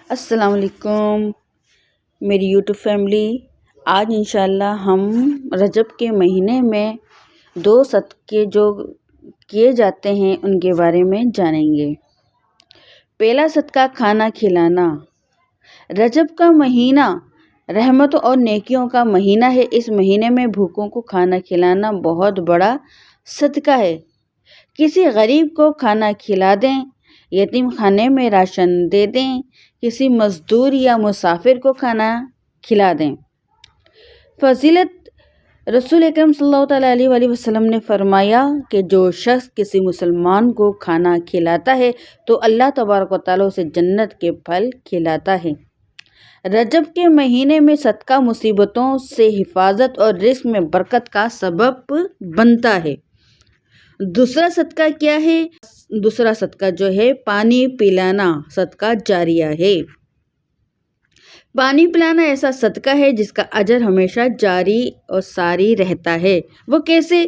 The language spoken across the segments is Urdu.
السلام علیکم میری یوٹیوب فیملی۔ آج انشاءاللہ ہم رجب کے مہینے میں 2 صدقے جو کیے جاتے ہیں ان کے بارے میں جانیں گے۔ پہلا صدقہ کھانا کھلانا۔ رجب کا مہینہ رحمتوں اور نیکیوں کا مہینہ ہے۔ اس مہینے میں بھوکوں کو کھانا کھلانا بہت بڑا صدقہ ہے۔ کسی غریب کو کھانا کھلا دیں، یتیم خانے میں راشن دے دیں، کسی مزدور یا مسافر کو کھانا کھلا دیں۔ فضیلت رسول اکرم صلی اللہ علیہ وآلہ وسلم نے فرمایا کہ جو شخص کسی مسلمان کو کھانا کھلاتا ہے تو اللہ تبارک و تعالیٰ اسے جنت کے پھل کھلاتا ہے۔ رجب کے مہینے میں صدقہ مصیبتوں سے حفاظت اور رزق میں برکت کا سبب بنتا ہے۔ دوسرا صدقہ کیا ہے؟ دوسرا صدقہ جو ہے پانی پلانا صدقہ جاریہ ہے۔ پانی پلانا ایسا صدقہ ہے جس کا اجر ہمیشہ جاری اور ساری رہتا ہے۔ وہ کیسے؟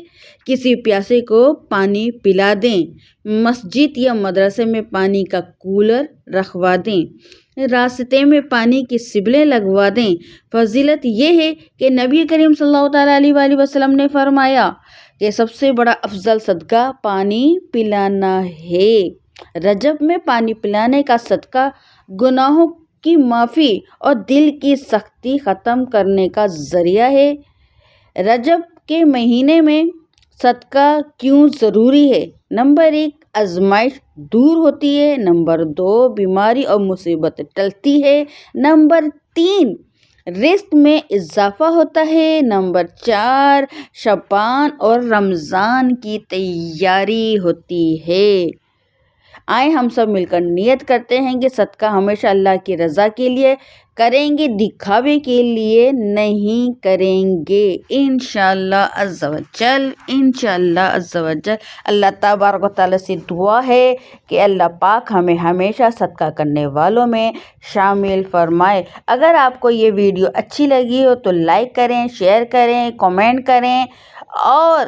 کسی پیاسے کو پانی پلا دیں، مسجد یا مدرسے میں پانی کا کولر رکھوا دیں، راستے میں پانی کی سبلیں لگوا دیں۔ فضیلت یہ ہے کہ نبی کریم صلی اللہ علیہ وآلہ وسلم نے فرمایا کہ سب سے بڑا افضل صدقہ پانی پلانا ہے۔ رجب میں پانی پلانے کا صدقہ گناہوں کی معافی اور دل کی سختی ختم کرنے کا ذریعہ ہے۔ رجب کے مہینے میں صدقہ کیوں ضروری ہے؟ نمبر 1 آزمائش دور ہوتی ہے، نمبر 2 بیماری اور مصیبت ٹلتی ہے، نمبر 3 رزق میں اضافہ ہوتا ہے، نمبر 4 شعبان اور رمضان کی تیاری ہوتی ہے۔ آئیں ہم سب مل کر نیت کرتے ہیں کہ صدقہ ہمیشہ اللہ کی رضا کے لیے کریں گے، دکھاوے کے لیے نہیں کریں گے۔ انشاءاللہ عز و جل اللہ تبارک و تعالیٰ سے دعا ہے کہ اللہ پاک ہمیں ہمیشہ صدقہ کرنے والوں میں شامل فرمائے۔ اگر آپ کو یہ ویڈیو اچھی لگی ہو تو لائک کریں، شیئر کریں، کمنٹ کریں اور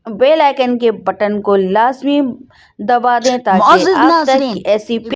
بیل آئیکن کے بٹن کو لازمی دبا دیں تاکہ آپ تک ایسی